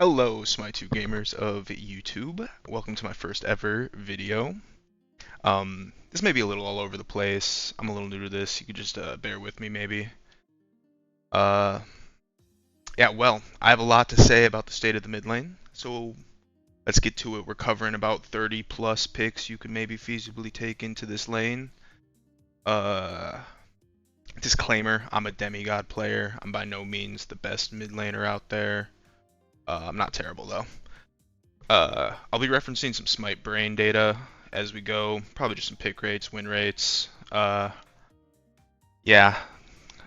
Hello, SMITE gamers of YouTube. Welcome to my first ever video. This may be a little all over the place. I'm a little new to this. You could just bear with me, maybe. Uh, yeah, well, I have a lot to say about the state of the mid lane, so let's get to it. We're covering about 30 plus picks you could maybe feasibly take into this lane. Uh, Disclaimer, I'm a demigod player. I'm by no means the best mid laner out there. I'm not terrible though. I'll be referencing some SMITE brain data as we go, probably just some pick rates, win rates. Yeah,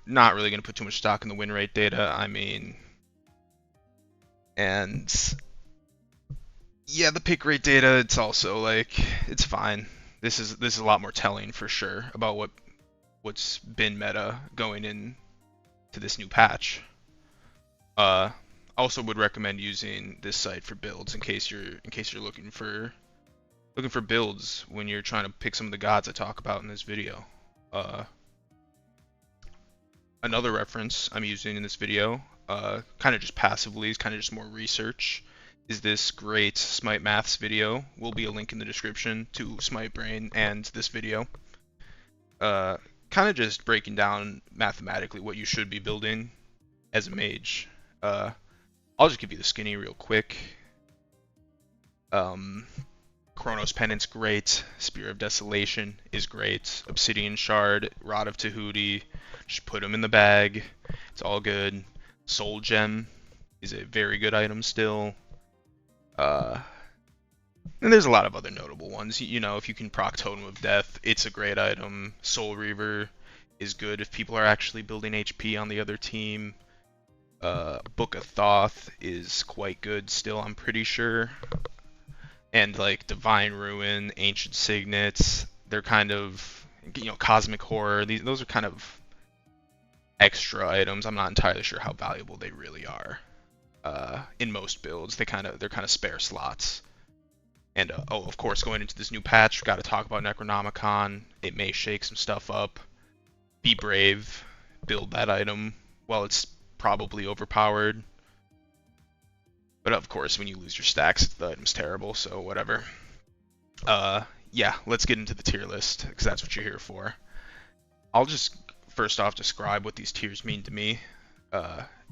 not really going to put too much stock in the win rate data. And yeah, the pick rate data, it's also like, it's fine. This is a lot more telling for sure about what's been meta going in to this new patch. Also would recommend using this site for builds in case you're looking for builds when you're trying to pick some of the gods I talk about in this video. Another reference I'm using in this video, kind of just passively, is kind of just more research, is this great SMITE Maths video. Will be a link in the description to SMITE Brain and this video. Kind of just breaking down mathematically what you should be building as a mage. I'll just give you the skinny real quick. Chronos Pendant's great. Spear of Desolation is great. Obsidian Shard, Rod of Tahuti, just put them in the bag. It's all good. Soul Gem is a very good item still. And there's a lot of other notable ones. You know, if you can proc Totem of Death, it's a great item. Soul Reaver is good if people are actually building HP on the other team. Book of Thoth is quite good still, I'm pretty sure. And like Divine Ruin, Ancient Signets, they're kind of, Cosmic Horror, those are kind of extra items. I'm not entirely sure how valuable they really are. In most builds, they're kind of spare slots. And of course, going into this new patch, we've got to talk about Necronomicon. It may shake some stuff up. Be brave, build that item while it's probably overpowered. But of course, when you lose your stacks, the item's terrible, so whatever. Yeah, let's get into the tier list, because that's what you're here for. I'll just first off describe what these tiers mean to me.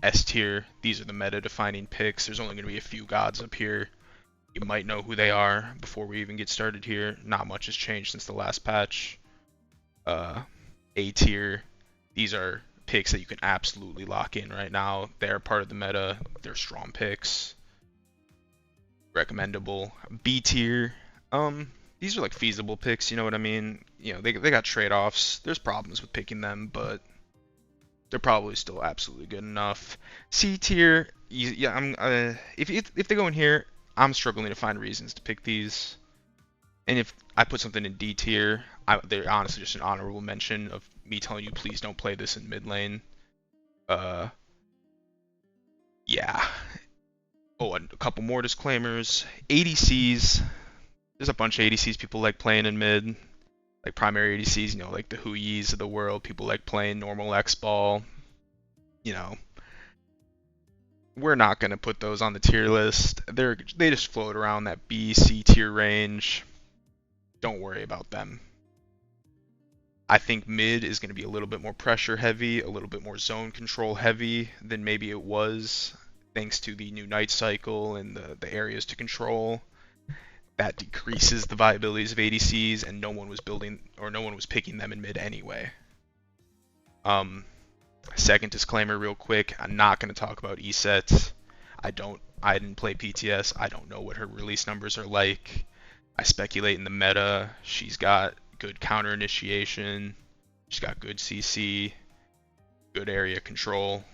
S tier, these are the meta-defining picks. There's only going to be a few gods up here. You might know who they are before we even get started here. Not much has changed since the last patch. A tier, these are picks that you can absolutely lock in right now. They're part of the meta. They're strong picks. Recommendable. B tier, these are like feasible picks, you know what I mean? They got trade-offs. There's problems with picking them, but they're probably still absolutely good enough. C tier, yeah, if they go in here, I'm struggling to find reasons to pick these. And if I put something in D tier, they're honestly just an honorable mention of me telling you please don't play this in mid lane. Yeah. Oh, and a couple more disclaimers. ADCs. There's a bunch of ADCs people like playing in mid. Like primary ADCs, like the Huyis of the world. People like playing normal X-Ball. We're not going to put those on the tier list. They just float around that B, C tier range. Don't worry about them. I think mid is going to be a little bit more pressure heavy, a little bit more zone control heavy than maybe it was, thanks to the new night cycle and the areas to control. That decreases the viabilities of ADCs, and no one was picking them in mid anyway. Second disclaimer real quick, I'm not going to talk about ESET. I didn't play PTS. I don't know what her release numbers are like. I speculate in the meta. She's got good counter initiation. She's got good CC, good area control.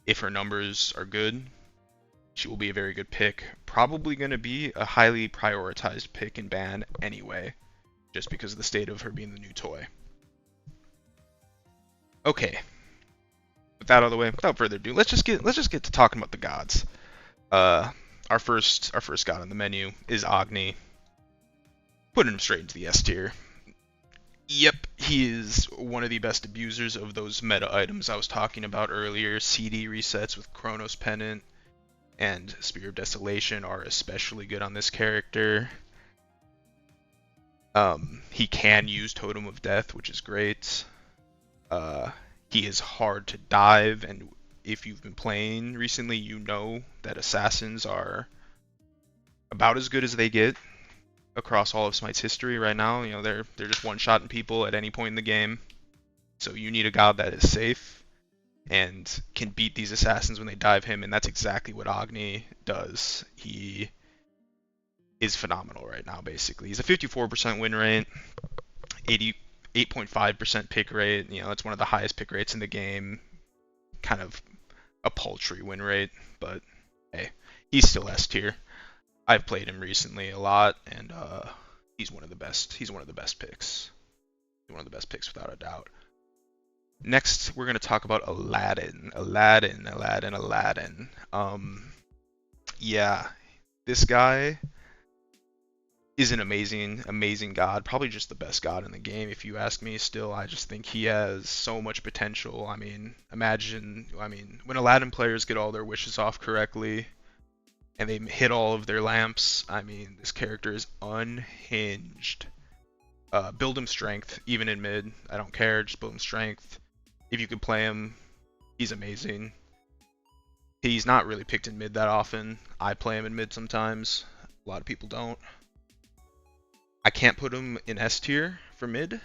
If her numbers are good, she will be a very good pick. Probably going to be a highly prioritized pick in ban anyway, just because of the state of her being the new toy. Okay. With that out of the way, without further ado, let's just get to talking about the gods. Our first god on the menu is Agni. Putting him straight into the S tier. Yep, he is one of the best abusers of those meta items I was talking about earlier. CD resets with Chronos Pendant. and Spear of Desolation are especially good on this character. He can use Totem of Death, which is great. He is hard to dive, and if you've been playing recently, you know that assassins are about as good as they get across all of Smite's history right now. You know, they're just one-shotting people at any point in the game. So you need a god that is safe and can beat these assassins when they dive him, and that's exactly what Agni does. He is phenomenal right now, basically. He's a 54% win rate, 88.5% pick rate. You know, it's one of the highest pick rates in the game. Kind of a paltry win rate, but hey, he's still S tier. I've played him recently a lot, and he's one of the best. He's one of the best picks. One of the best picks without a doubt. Next, we're gonna talk about Aladdin. Aladdin. Yeah, this guy is an amazing god. Probably just the best god in the game, if you ask me. Still, I just think he has so much potential. I mean, imagine, when Aladdin players get all their wishes off correctly, and they hit all of their lamps, I mean, this character is unhinged. Build him strength, even in mid. I don't care, just build him strength. If you could play him, he's amazing. He's not really picked in mid that often. I play him in mid sometimes. A lot of people don't. I can't put him in S tier for mid.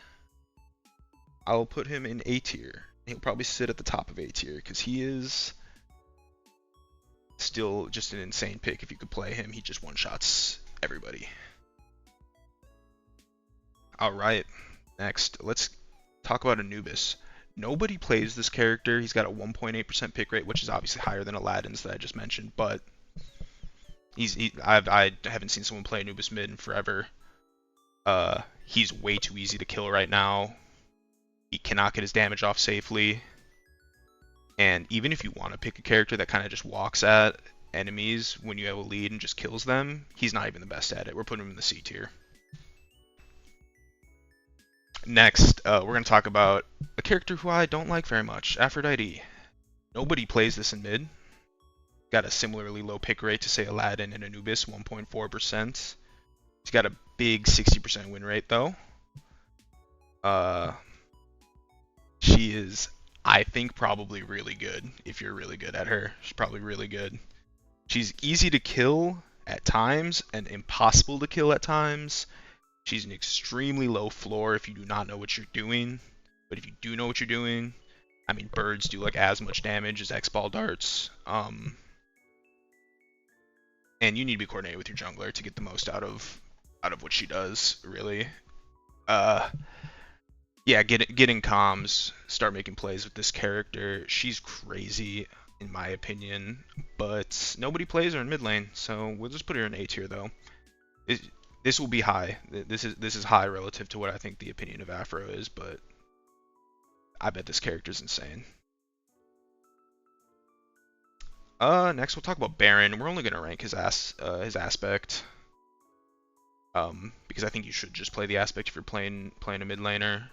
I'll put him in A tier. He'll probably sit at the top of A tier because he is still just an insane pick. If you could play him, he just one-shots everybody. Alright, next, let's talk about Anubis. Nobody plays this character. He's got a 1.8% pick rate, which is obviously higher than Aladdin's that I just mentioned, but I haven't seen someone play Anubis mid in forever. He's way too easy to kill right now. He cannot get his damage off safely. And even if you want to pick a character that kind of just walks at enemies when you have a lead and just kills them, he's not even the best at it. We're putting him in the C tier. Next, we're going to talk about a character who I don't like very much, Aphrodite. Nobody plays this in mid. Got a similarly low pick rate to, say, Aladdin and Anubis, 1.4%. He's got a big 60% win rate, though. She is, I think, probably really good, if you're really good at her. She's probably really good. She's easy to kill at times and impossible to kill at times. She's an extremely low floor if you do not know what you're doing. But if you do know what you're doing, I mean, birds do like as much damage as X-ball darts. And you need to be coordinated with your jungler to get the most out of what she does, really. Yeah, get in comms, start making plays with this character. She's crazy, in my opinion, but nobody plays her in mid lane, so we'll just put her in A tier, though. This will be high. This is high relative to what I think the opinion of Afro is, but I bet this character's insane. Next we'll talk about Baron. We're only gonna rank his aspect, because I think you should just play the aspect if you're playing a mid laner.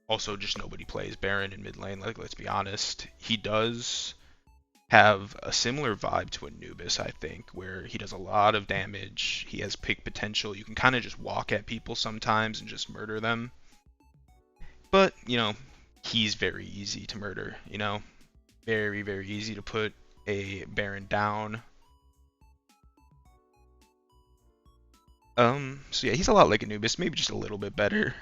Also, just nobody plays Baron in mid lane. Like, let's be honest, he does have a similar vibe to Anubis, I think, where he does a lot of damage. He has pick potential. You can kind of just walk at people sometimes and just murder them. But, you know, he's very easy to murder, you know? Very, very easy to put a Baron down. So yeah, he's a lot like Anubis, maybe just a little bit better.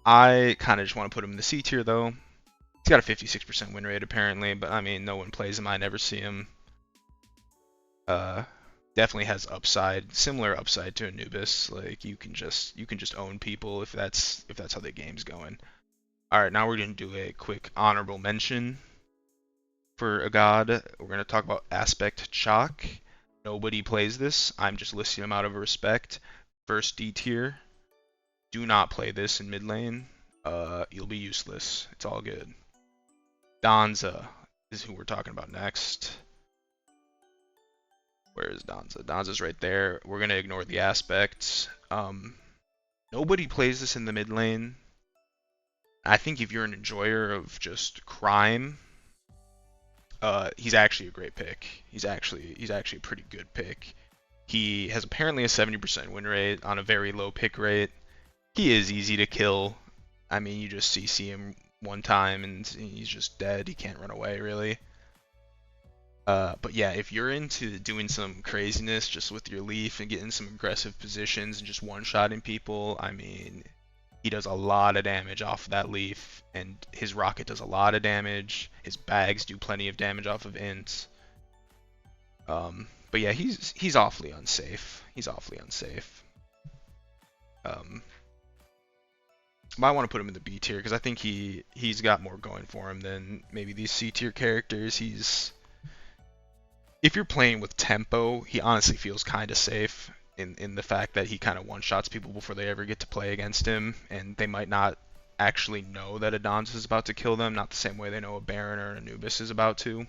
I kind of just want to put him in the C tier, though. He's got a 56% win rate, apparently, but I mean, no one plays him. I never see him. Definitely has upside, similar upside to Anubis. Like, you can just own people if that's how the game's going. All right, now we're gonna do a quick honorable mention for a god. We're gonna talk about Aspect Chaac. Nobody plays this. I'm just listing him out of respect. First D tier. Do not play this in mid lane. You'll be useless. It's all good. Danza is who we're talking about next. Where is Danza? Danza's right there. We're going to ignore the aspects. Nobody plays this in the mid lane. I think if you're an enjoyer of just crime, He's actually a great pick. He's actually a pretty good pick. He has apparently a 70% win rate on a very low pick rate. He is easy to kill. I mean, you just CC him one time and he's just dead. He can't run away really. But yeah, if you're into doing some craziness just with your leaf and getting some aggressive positions and just one-shotting people, I mean, he does a lot of damage off that leaf, and his rocket does a lot of damage. His bags do plenty of damage off of ints. But yeah, he's awfully unsafe. He's awfully unsafe. But I want to put him in the B tier because I think he's got more going for him than maybe these C tier characters. If you're playing with tempo, he honestly feels kind of safe in the fact that he kind of one-shots people before they ever get to play against him, and they might not actually know that Adonis is about to kill them, not the same way they know a Baron or an Anubis is about to.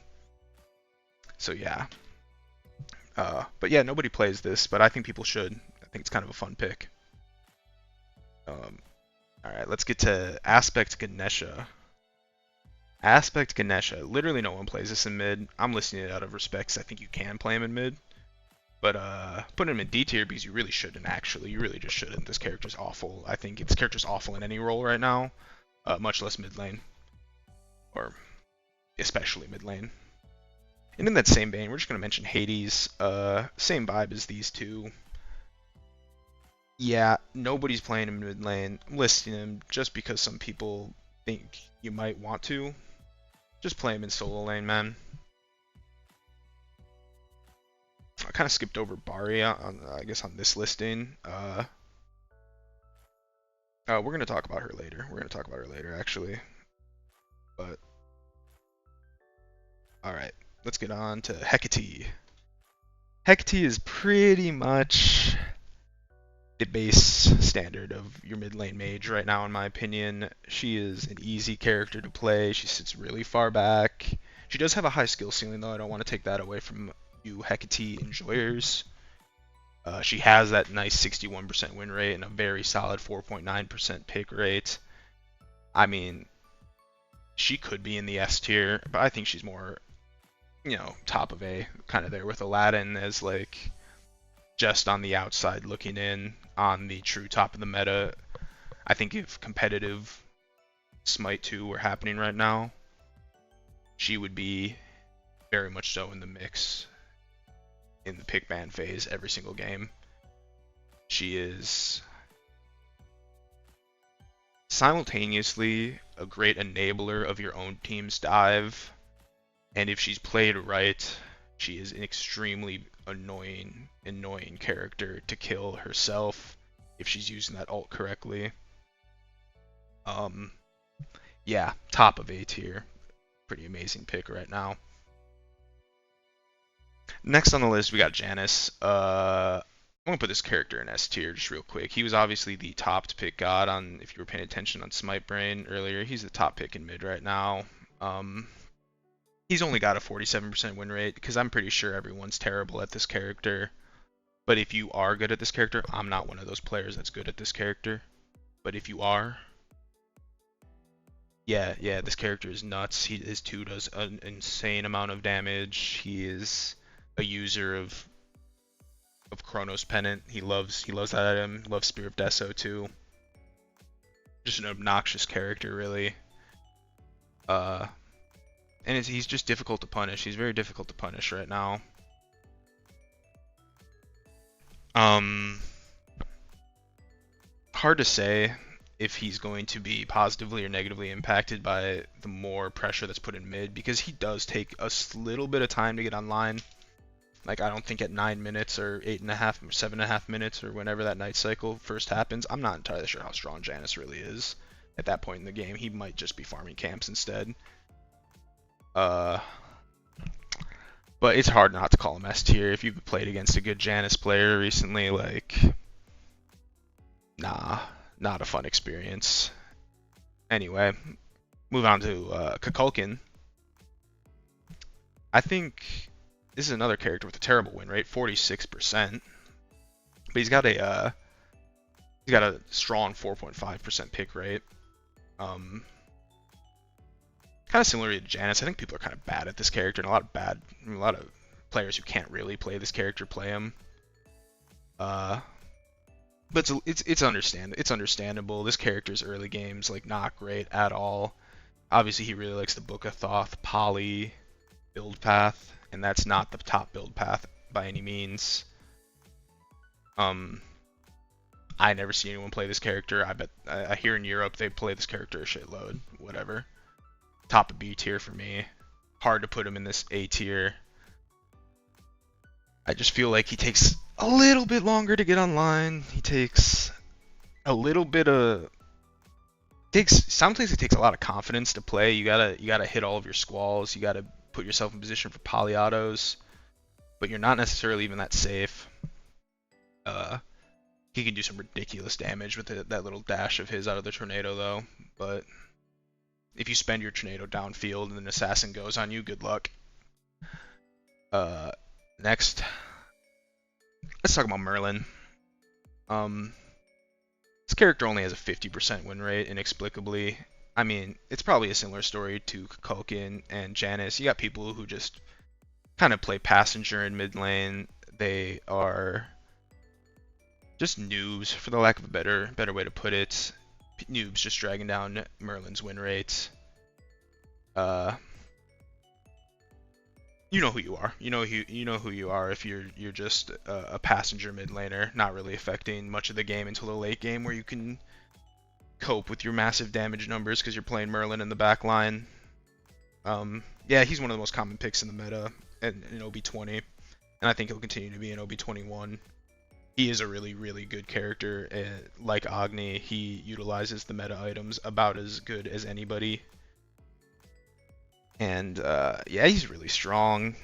So yeah. But yeah, nobody plays this, but I think people should. I think it's kind of a fun pick. Alright, let's get to Aspect Ganesha. Aspect Ganesha. Literally no one plays this in mid. I'm listing it out of respect because I think you can play him in mid. But putting him in D tier because you really shouldn't actually. You really just shouldn't. This character's awful. I think this character's awful in any role right now. Much less mid lane. Or especially mid lane. And in that same vein, we're just going to mention Hades. Same vibe as these two. Yeah, nobody's playing him mid lane. I'm listing him just because some people think you might want to. Just play him in solo lane, man. I kind of skipped over Bari I guess on this listing. We're going to talk about her later. We're going to talk about her later, actually. But alright, let's get on to Hecate. Hecate is pretty much the base standard of your mid lane mage right now, in my opinion. She is an easy character to play. She sits really far back. She does have a high skill ceiling, though. I don't want to take that away from you Hecate enjoyers. She has that nice 61% win rate and a very solid 4.9% pick rate. I mean, she could be in the S tier, but I think she's more, top of A, kind of there with Aladdin as like just on the outside looking in on the true top of the meta. I think if competitive SMITE 2 were happening right now, she would be very much so in the mix in the pick ban phase every single game. She is simultaneously a great enabler of your own team's dive, and if she's played right, she is an extremely annoying character to kill herself if she's using that ult correctly. Yeah, top of A tier. Pretty amazing pick right now. Next on the list, we got Janus. I'm gonna put this character in S tier just real quick. He was obviously the top pick god on, if you were paying attention on Smite Brain earlier. He's the top pick in mid right now. He's only got a 47% win rate because I'm pretty sure everyone's terrible at this character. But if you are good at this character, I'm not one of those players that's good at this character. But if you are, yeah, this character is nuts. His 2 does an insane amount of damage. He is a user of Chronos Pennant. He loves that item. He loves Spear of Deso too. Just an obnoxious character, really. And he's just difficult to punish. He's very difficult to punish right now. Hard to say if he's going to be positively or negatively impacted by the more pressure that's put in mid, because he does take a little bit of time to get online. Like, I don't think at 9 minutes or 8.5 or 7.5 minutes or whenever that night cycle first happens, I'm not entirely sure how strong Janus really is at that point in the game. He might just be farming camps instead. But it's hard not to call him S tier. If you've played against a good Janus player recently, like, nah, not a fun experience. Anyway, move on to Kukulkan. I think this is another character with a terrible win rate, 46%. But he's got a strong 4.5% pick rate. Kind of similar to Janus. I think people are kind of bad at this character, and a lot of players who can't really play this character play him. But it's understandable. This character's early game's like not great at all. Obviously, he really likes the Book of Thoth poly build path, and that's not the top build path by any means. I never see anyone play this character. I hear in Europe they play this character a shitload. Whatever. Top of B tier for me. Hard to put him in this A tier. I just feel like he takes a little bit longer to get online. He takes a little bit of sometimes it takes a lot of confidence to play. You gotta hit all of your squalls. You gotta put yourself in position for poly autos, but you're not necessarily even that safe. He can do some ridiculous damage with that little dash of his out of the tornado though. But if you spend your tornado downfield and an assassin goes on you, good luck. Next, let's talk about Merlin. This character only has a 50% win rate, inexplicably. I mean, it's probably a similar story to Kukulkan and Janus. You got people who just kind of play passenger in mid lane. They are just noobs, for the lack of a better way to put it. Noobs just dragging down Merlin's win rates. You know who you are. You know who you are if you're just a passenger mid laner, not really affecting much of the game until the late game, where you can cope with your massive damage numbers because you're playing Merlin in the back line. Yeah, he's one of the most common picks in the meta in OB20, and I think he'll continue to be in OB21. He is a really, really good character. Like Agni, he utilizes the meta items about as good as anybody. And yeah, he's really strong.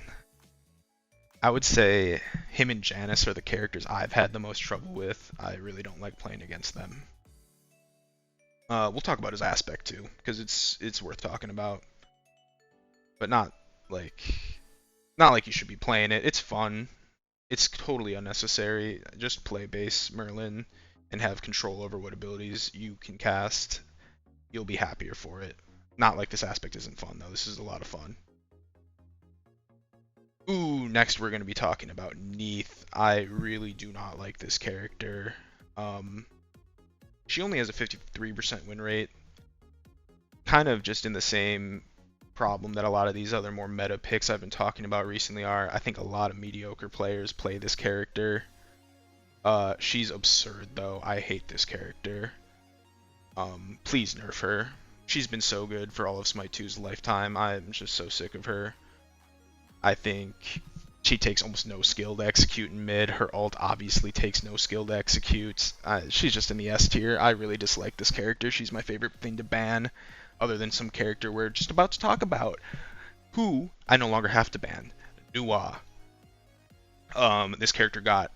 I would say him and Janus are the characters I've had the most trouble with. I really don't like playing against them. We'll talk about his aspect too, because it's worth talking about. But not like you should be playing it. It's fun. It's totally unnecessary. Just play base Merlin and have control over what abilities you can cast. You'll be happier for it. Not like this aspect isn't fun though. This is a lot of fun. Ooh, next we're going to be talking about Neith. I really do not like this character. She only has a 53% win rate. Kind of just in the same problem that a lot of these other more meta picks I've been talking about recently are. I think a lot of mediocre players play this character. She's absurd though. I hate this character. Please nerf her. She's been so good for all of SMITE 2's lifetime. I'm just so sick of her. I think she takes almost no skill to execute in mid. Her ult obviously takes no skill to execute. She's just in the S tier. I really dislike this character. She's my favorite thing to ban, other than some character we're just about to talk about, who I no longer have to ban. Nuwa. This character got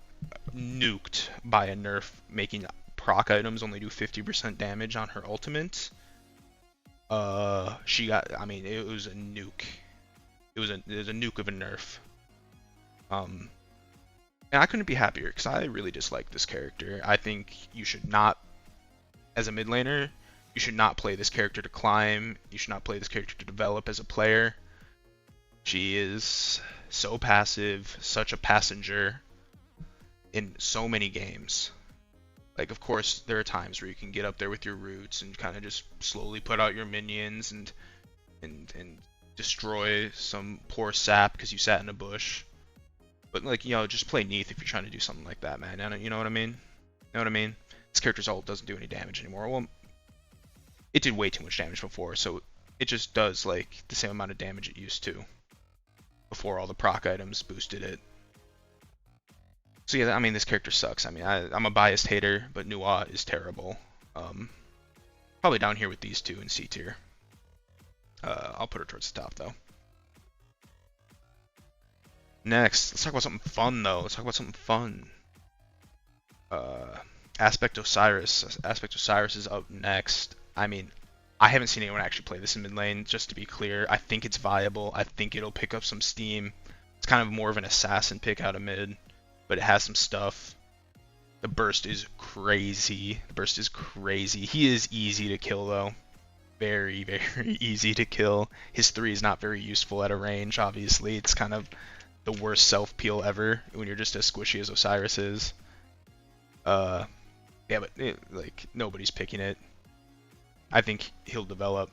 nuked by a nerf, making proc items only do 50% damage on her ultimate. She got, I mean, it was a nuke. It was a nuke of a nerf. And I couldn't be happier because I really dislike this character. I think you should not, as a mid laner, you should not play this character to climb. You should not play this character to develop as a player. She is so passive, such a passenger in so many games. Like, of course, there are times where you can get up there with your roots and kind of just slowly put out your minions and destroy some poor sap because you sat in a bush. But, like, you know, just play Neith if you're trying to do something like that, man. You know what I mean? You know what I mean? This character's ult doesn't do any damage anymore. Well, it did way too much damage before, so it just does, like, the same amount of damage it used to before all the proc items boosted it. So yeah, I mean, this character sucks. I mean, I'm a biased hater, but Nuwa is terrible. Probably down here with these two in C tier. I'll put her towards the top, though. Next, let's talk about something fun, though. Let's talk about something fun. Aspect Osiris. Aspect Osiris is up next. I mean, I haven't seen anyone actually play this in mid lane, just to be clear. I think it's viable. I think it'll pick up some steam. It's kind of more of an assassin pick out of mid, but it has some stuff. The burst is crazy. The burst is crazy. He is easy to kill, though. very, very easy to kill. His 3 is not very useful at a range, obviously. It's kind of the worst self-peel ever when you're just as squishy as Osiris is. Yeah, but like, nobody's picking it. I think he'll develop.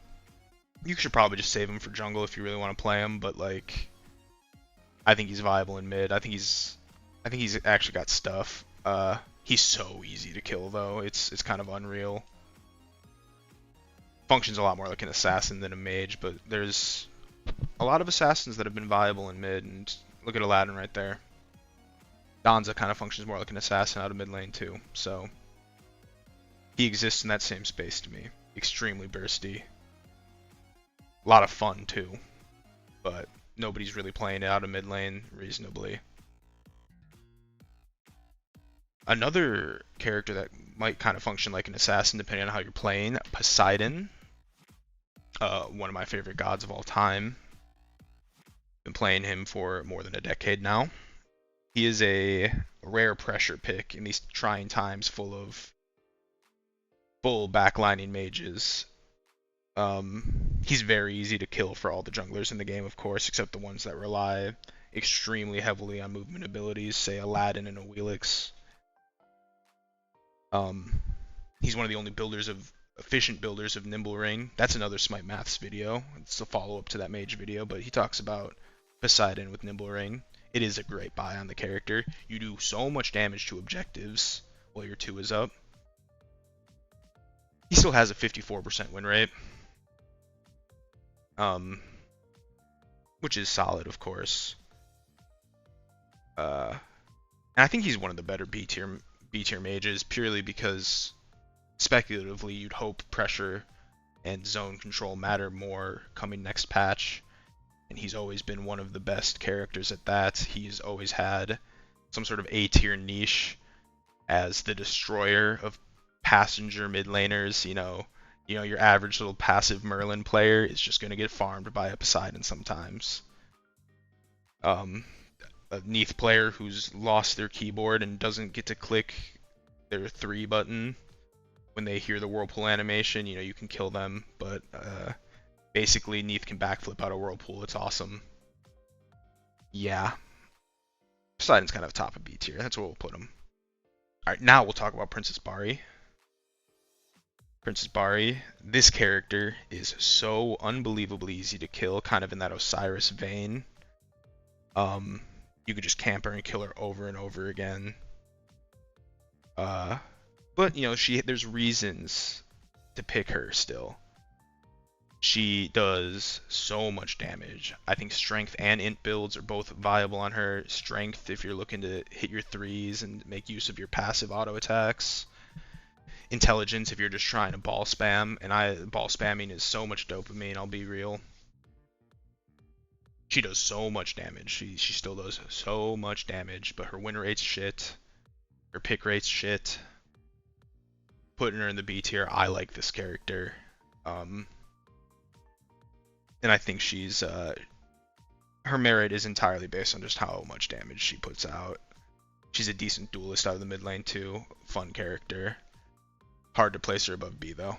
You should probably just save him for jungle if you really want to play him, but like, I think he's viable in mid. I think he's actually got stuff. He's so easy to kill though. It's kind of unreal. Functions a lot more like an assassin than a mage, but there's a lot of assassins that have been viable in mid, and look at Aladdin right there. Danza kind of functions more like an assassin out of mid lane too, so he exists in that same space to me. Extremely bursty. A lot of fun too, but nobody's really playing it out of mid lane reasonably. Another character that might kind of function like an assassin depending on how you're playing, Poseidon. One of my favorite gods of all time. Been playing him for more than a decade now. He is a rare pressure pick in these trying times full backlining mages. He's very easy to kill for all the junglers in the game, of course, except the ones that rely extremely heavily on movement abilities, say Aladdin and Awilix. He's one of the only efficient builders of Nimble Ring. That's another Smite Maths video. It's a follow-up to that mage video, but he talks about Poseidon with Nimble Ring. It is a great buy on the character. You do so much damage to objectives while your 2 is up. He still has a 54% win rate. Which is solid, of course. And I think he's one of the better B tier mages, purely because speculatively you'd hope pressure and zone control matter more coming next patch, and he's always been one of the best characters at that. He's always had some sort of A tier niche as the destroyer of passenger mid laners. You know, your average little passive Merlin player is just going to get farmed by a Poseidon sometimes. A Neith player who's lost their keyboard and doesn't get to click their 3 button when they hear the whirlpool animation, you can kill them, but basically Neith can backflip out of whirlpool. It's awesome. Yeah. Poseidon's kind of top of B tier. That's where we'll put him. Alright, now we'll talk about Princess Bari. Princess Bari, this character is so unbelievably easy to kill, kind of in that Osiris vein. You could just camp her and kill her over and over again. But there's reasons to pick her still. She does so much damage. I think strength and int builds are both viable on her. Strength if you're looking to hit your 3s and make use of your passive auto attacks. Intelligence if you're just trying to ball spam, and ball spamming is so much dopamine, I'll be real. She does so much damage. She still does so much damage, but her win rate's shit. Her pick rate's shit. Putting her in the B tier, I like this character. And I think she's her merit is entirely based on just how much damage she puts out. She's a decent duelist out of the mid lane too. Fun character. Hard to place her above B though.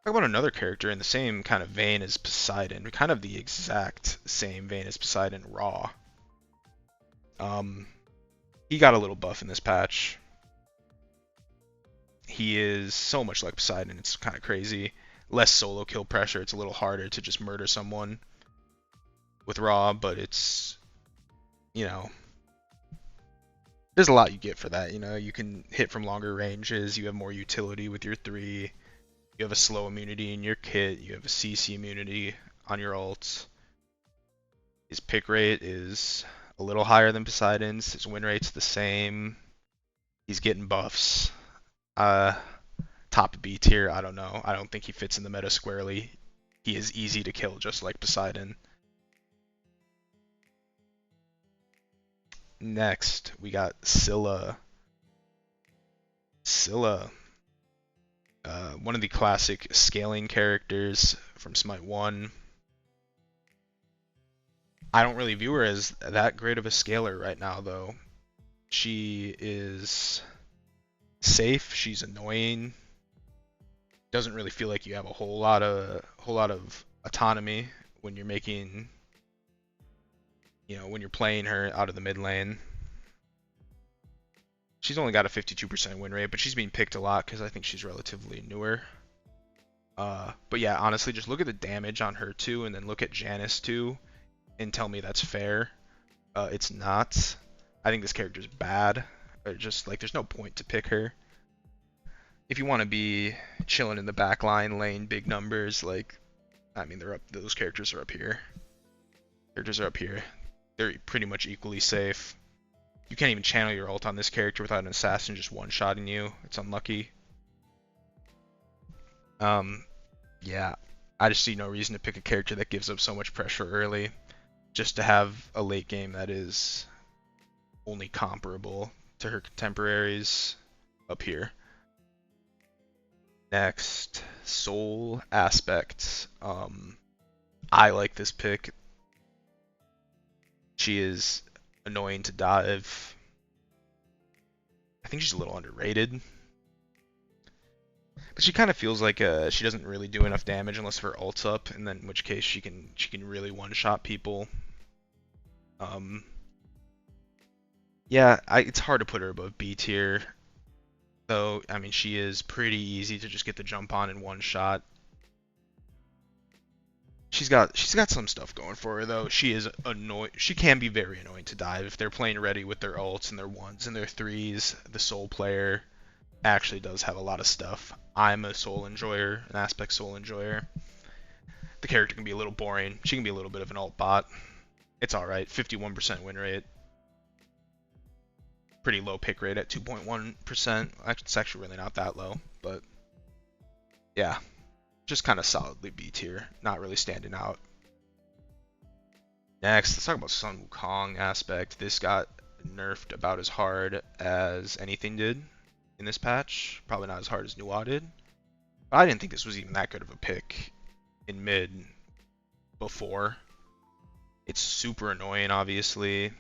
Talk about another character in the same kind of vein as Poseidon, kind of the exact same vein as Poseidon, Ra. He got a little buff in this patch. He is so much like Poseidon, it's kind of crazy. Less solo kill pressure, it's a little harder to just murder someone with Ra, but it's, there's a lot you get for that. You can hit from longer ranges, you have more utility with your 3, you have a slow immunity in your kit, you have a CC immunity on your ults. His pick rate is a little higher than Poseidon's, his win rate's the same, he's getting buffs. Top B tier, I don't know. I don't think he fits in the meta squarely. He is easy to kill, just like Poseidon. Next, we got Scylla. Scylla. One of the classic scaling characters from Smite 1. I don't really view her as that great of a scaler right now, though. She is safe, she's annoying. Doesn't really feel like you have a whole lot of autonomy when you're making, when you're playing her out of the mid lane. She's only got a 52% win rate, but she's being picked a lot because I think she's relatively newer. But yeah, honestly, just look at the damage on her too, and then look at Janus too, and tell me that's fair. It's not. I think this character's bad. Or just like, there's no point to pick her. If you want to be chilling in the back line, laying big numbers, like, I mean, they're up. Those characters are up here. Characters are up here. They're pretty much equally safe. You can't even channel your ult on this character without an assassin just one-shotting you. It's unlucky. Yeah, I just see no reason to pick a character that gives up so much pressure early, just to have a late game that is only comparable to her contemporaries up here. Next, Soul Aspect. I like this pick. She is annoying to dive. I think she's a little underrated. But she kind of feels like she doesn't really do enough damage unless her ult's up, and then in which case she can really one-shot people. Yeah, it's hard to put her above B tier, though. I mean, she is pretty easy to just get the jump on in one shot. She's got some stuff going for her though. She is annoying. She can be very annoying to dive if they're playing ready with their ults and their ones and their threes. The Soul player actually does have a lot of stuff. I'm a Soul enjoyer, an Aspect Soul enjoyer. The character can be a little boring. She can be a little bit of an alt bot. It's alright. 51% win rate. Pretty low pick rate at 2.1%. It's actually really not that low, but yeah. Just kind of solidly B tier. Not really standing out. Next, let's talk about Sun Wukong Aspect. This got nerfed about as hard as anything did in this patch. Probably not as hard as Nuwa did. But I didn't think this was even that good of a pick in mid before. It's super annoying, obviously.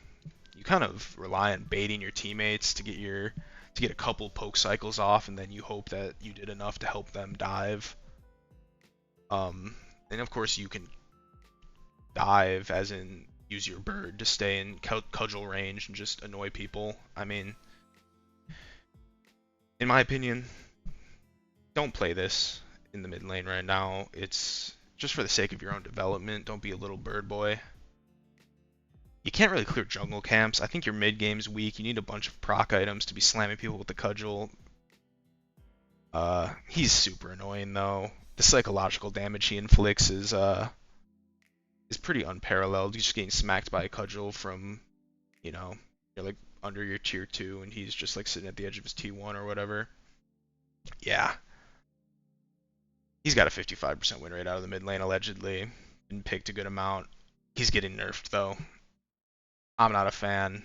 You kind of rely on baiting your teammates to get a couple poke cycles off, and then you hope that you did enough to help them dive. And of course you can dive, as in use your bird to stay in cudgel range and just annoy people. I mean, in my opinion, don't play this in the mid lane right now. It's just for the sake of your own development. Don't be a little bird boy. You can't really clear jungle camps. I think your mid game's weak. You need a bunch of proc items to be slamming people with the cudgel. He's super annoying though. The psychological damage he inflicts is pretty unparalleled. He's just getting smacked by a cudgel from, you're like under your tier 2 and he's just like sitting at the edge of his T1 or whatever. Yeah. He's got a 55% win rate out of the mid lane allegedly. Been picked a good amount. He's getting nerfed though. I'm not a fan.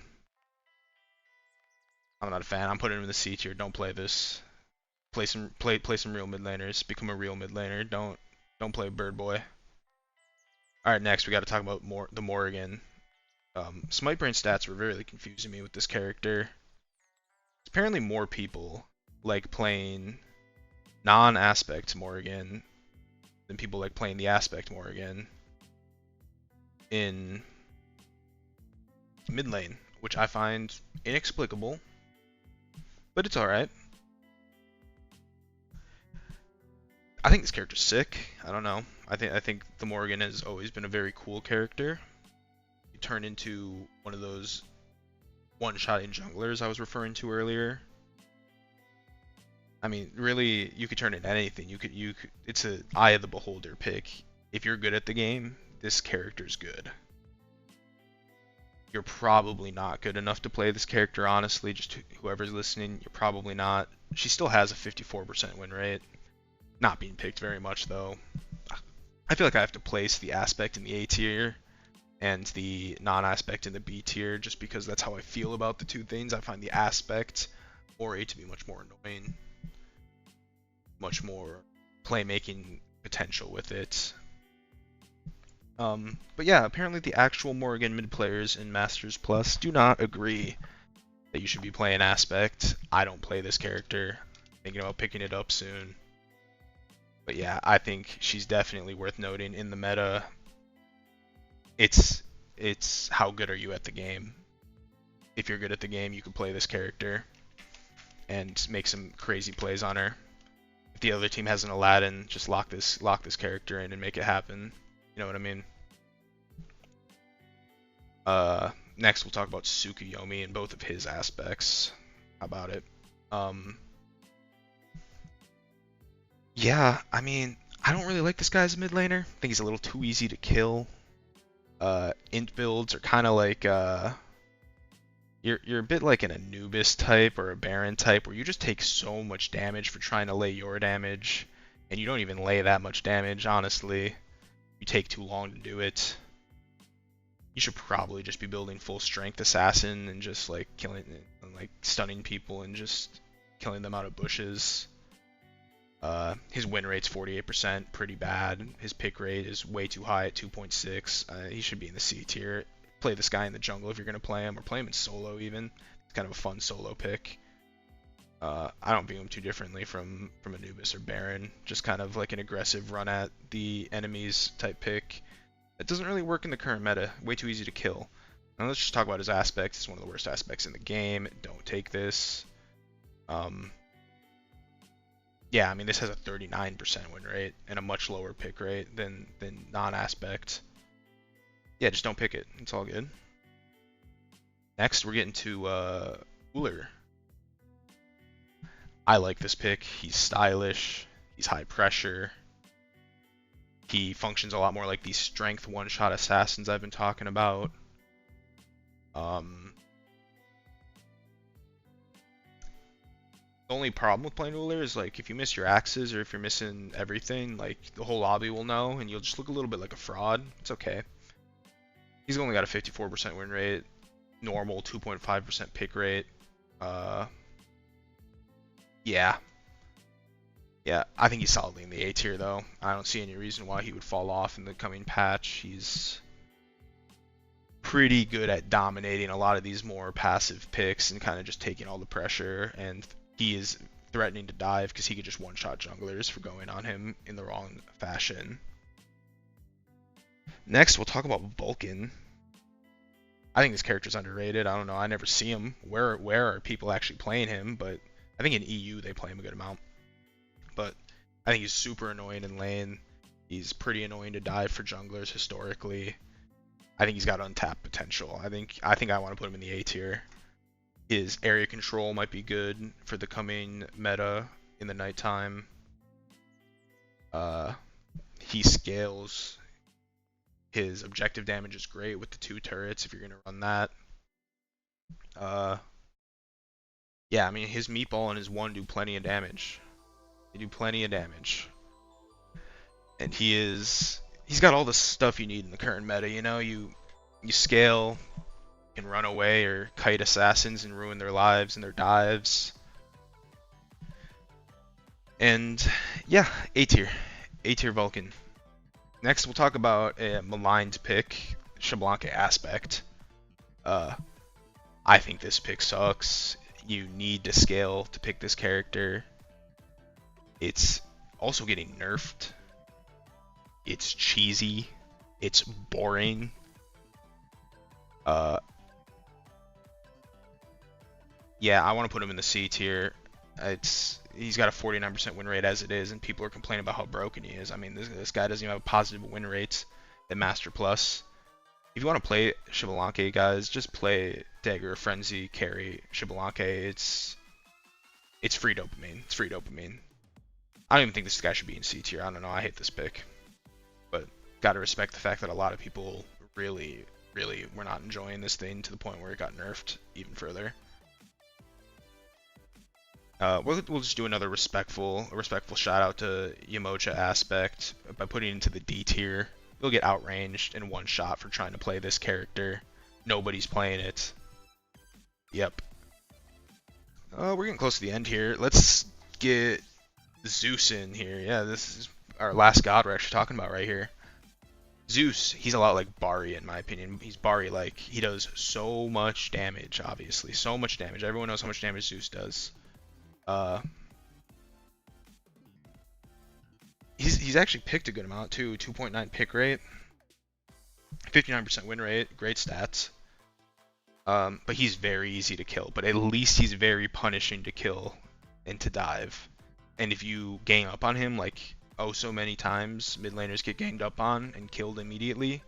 I'm putting him in the C tier. Don't play this. Play some real mid laners. Become a real mid laner. Don't play bird boy. All right, next we got to talk about the Morrigan. Smite Brain stats were really confusing me with this character. Apparently, more people like playing non-aspect Morrigan than people like playing the aspect Morrigan in mid lane, which I find inexplicable, but it's alright. I think this character's sick. I don't know. I think the Morrigan has always been a very cool character. You turn into one of those one-shotting junglers I was referring to earlier. I mean, really, you could turn into anything. You could. It's an eye of the beholder pick. If you're good at the game, this character's good. You're probably not good enough to play this character, honestly. Just whoever's listening, you're probably not. She still has a 54% win rate. Not being picked very much, though. I feel like I have to place the aspect in the A tier and the non-aspect in the B tier just because that's how I feel about the two things. I find the aspect or A to be much more annoying. Much more playmaking potential with it. But yeah, apparently the actual Morrigan mid players in Masters Plus do not agree that you should be playing Aspect. I don't play this character. Thinking about picking it up soon. But yeah, I think she's definitely worth noting in the meta. It's how good are you at the game? If you're good at the game, you can play this character and make some crazy plays on her. If the other team has an Aladdin, just lock this character in and make it happen. You know what I mean? Next we'll talk about Tsukuyomi and both of his aspects. How about it? Yeah, I mean, I don't really like this guy as a mid laner. I think he's a little too easy to kill. Int builds are kind of like you're a bit like an Anubis type or a Baron type where you just take so much damage for trying to lay your damage, and you don't even lay that much damage, honestly. You take too long to do it. You should probably just be building full strength assassin and just like killing and like stunning people and just killing them out of bushes. His win rate's 48%, pretty bad. His pick rate is way too high at 2.6. He should be in the C tier. Play this guy in the jungle if you're going to play him, or play him in solo even. It's kind of a fun solo pick. I don't view him too differently from Anubis or Baron. Just kind of like an aggressive run at the enemies type pick. It doesn't really work in the current meta. Way too easy to kill. Now let's just talk about his aspects. It's one of the worst aspects in the game. Don't take this. Yeah, I mean, this has a 39% win rate and a much lower pick rate than non-aspect. Yeah, just don't pick it. It's all good. Next, we're getting to Ullr. I like this pick. He's stylish. He's high pressure. He functions a lot more like these strength one-shot assassins I've been talking about. The only problem with playing Ullr is like if you miss your axes or if you're missing everything, like the whole lobby will know and you'll just look a little bit like a fraud. It's okay. He's only got a 54% win rate, normal 2.5% pick rate. Yeah, I think he's solidly in the A tier though. I don't see any reason why he would fall off in the coming patch. He's pretty good at dominating a lot of these more passive picks and kind of just taking all the pressure, and he is threatening to dive because he could just one-shot junglers for going on him in the wrong fashion. Next, we'll talk about Vulcan. I think this character's underrated. I don't know. I never see him. Where are people actually playing him? But I think in EU they play him a good amount. But I think he's super annoying in lane. He's pretty annoying to dive for junglers historically. I think he's got untapped potential. I think I want to put him in the A tier. His area control might be good for the coming meta in the nighttime. He scales. His objective damage is great with the 2 turrets if you're going to run that. Yeah, I mean, his meatball and his 1 do plenty of damage. They do plenty of damage. And he's got all the stuff you need in the current meta, you know? You scale, can run away or kite assassins and ruin their lives and their dives. And yeah, A tier Vulcan. Next, we'll talk about a maligned pick, Xbalanque aspect. I think this pick sucks. You need to scale to pick this character. It's also getting nerfed. It's cheesy. It's boring. Yeah, I want to put him in the C tier. He's got a 49% win rate as it is, and people are complaining about how broken he is. I mean, this guy doesn't even have a positive win rate at Master Plus. If you want to play Xbalanque, guys, just play Dagger, Frenzy, Carry, Xbalanque. It's free dopamine. It's free dopamine. I don't even think this guy should be in C tier. I don't know. I hate this pick. But gotta respect the fact that a lot of people really were not enjoying this thing to the point where it got nerfed even further. We'll just do another respectful shout out to Yemoja aspect by putting it into the D tier. You'll get outranged in one shot for trying to play this character. Nobody's playing it. Yep. We're getting close to the end here. Let's get Zeus in here. Yeah, this is our last god we're actually talking about right here. Zeus, he's a lot like Bari in my opinion. He's Bari-like. He does so much damage, obviously. So much damage. Everyone knows how much damage Zeus does. he's actually picked a good amount too. 2.9 pick rate, 59% win rate, great stats. But he's very easy to kill. But at least he's very punishing to kill and to dive. And if you gang up on him, like oh so many times, mid laners get ganged up on and killed immediately,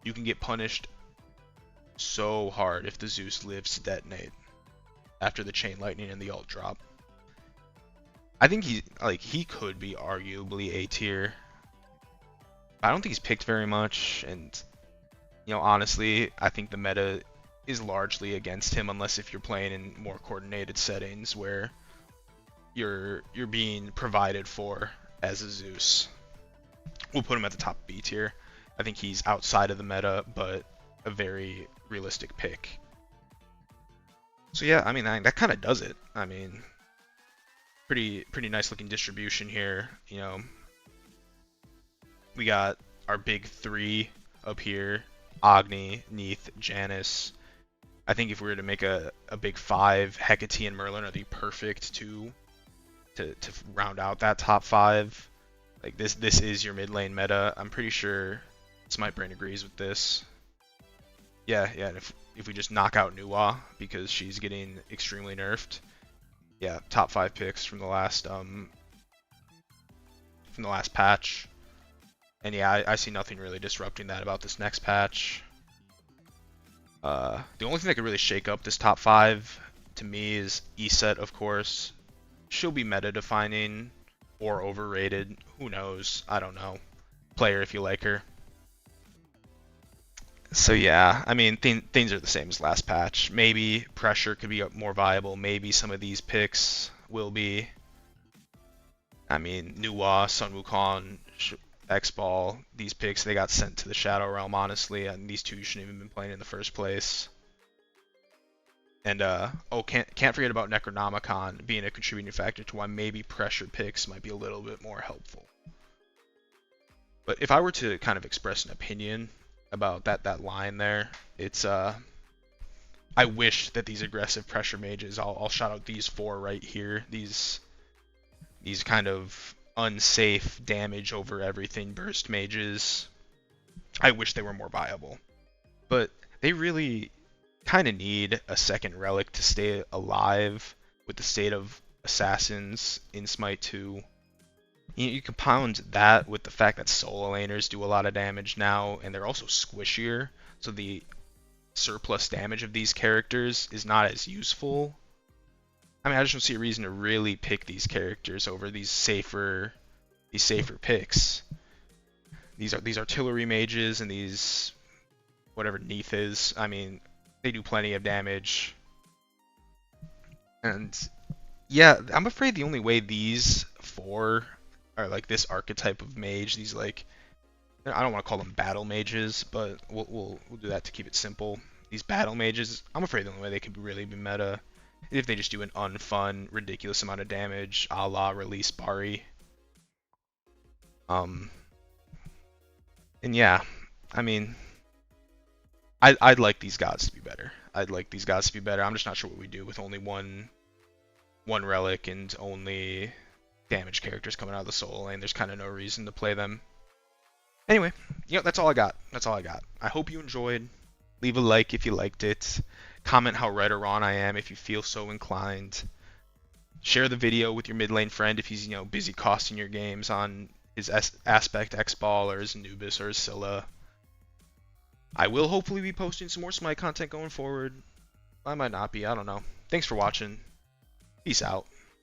you can get punished so hard if the Zeus lives to detonate after the chain lightning and the ult drop. I think he could be arguably A tier. I don't think he's picked very much, and honestly, I think the meta is largely against him unless if you're playing in more coordinated settings where you're being provided for as a Zeus. We'll put him at the top B tier. I think he's outside of the meta, but a very realistic pick. So yeah, I mean that kind of does it. I mean, pretty nice looking distribution here. We got our big three up here: Agni, Neith, Janus. I think if we were to make a big five, Hecate and Merlin are the perfect two to round out that top five. Like this is your mid lane meta. I'm pretty sure Smite Brain agrees with this. Yeah, and if we just knock out Nuwa because she's getting extremely nerfed, yeah, top 5 picks from the last patch. And yeah, I see nothing really disrupting that about this next patch. The only thing that could really shake up this top 5 to me is Iset, of course. She'll be meta defining or overrated. Who knows? I don't know. Play her if you like her. So yeah, I mean, things are the same as last patch. Maybe pressure could be more viable. Maybe some of these picks will be. I mean, Nuwa, Sun Wukong, Xbal, these picks, they got sent to the Shadow Realm, honestly, and these two shouldn't even been playing in the first place. And, can't forget about Necronomicon being a contributing factor to why maybe pressure picks might be a little bit more helpful. But if I were to kind of express an opinion about that line there, it's I wish that these aggressive pressure mages, I'll shout out these 4 right here, these kind of unsafe damage over everything burst mages. I wish they were more viable, but they really kind of need a second relic to stay alive with the state of assassins in Smite 2. You compound that with the fact that solo laners do a lot of damage now, and they're also squishier, so the surplus damage of these characters is not as useful. I mean, I just don't see a reason to really pick these characters over these safer picks. These artillery mages and these whatever Neith is. I mean, they do plenty of damage. And yeah, I'm afraid the only way these 4 are like this archetype of mage, these like, I don't want to call them battle mages, but we'll do that to keep it simple. These battle mages, I'm afraid the only way they could really be meta is if they just do an unfun, ridiculous amount of damage, a la release Bari. And yeah, I mean, I'd like these gods to be better. I'm just not sure what we do with only one relic and only damage characters coming out of the solo lane. There's kind of no reason to play them. Anyway, that's all I got. I hope you enjoyed. Leave a like if you liked it. Comment how right or wrong I am if you feel so inclined. Share the video with your mid lane friend if he's busy costing your games on his Aspect Xbal or his Anubis or his Scylla. I will hopefully be posting some more Smite content going forward. I might not be, I don't know. Thanks for watching. Peace out.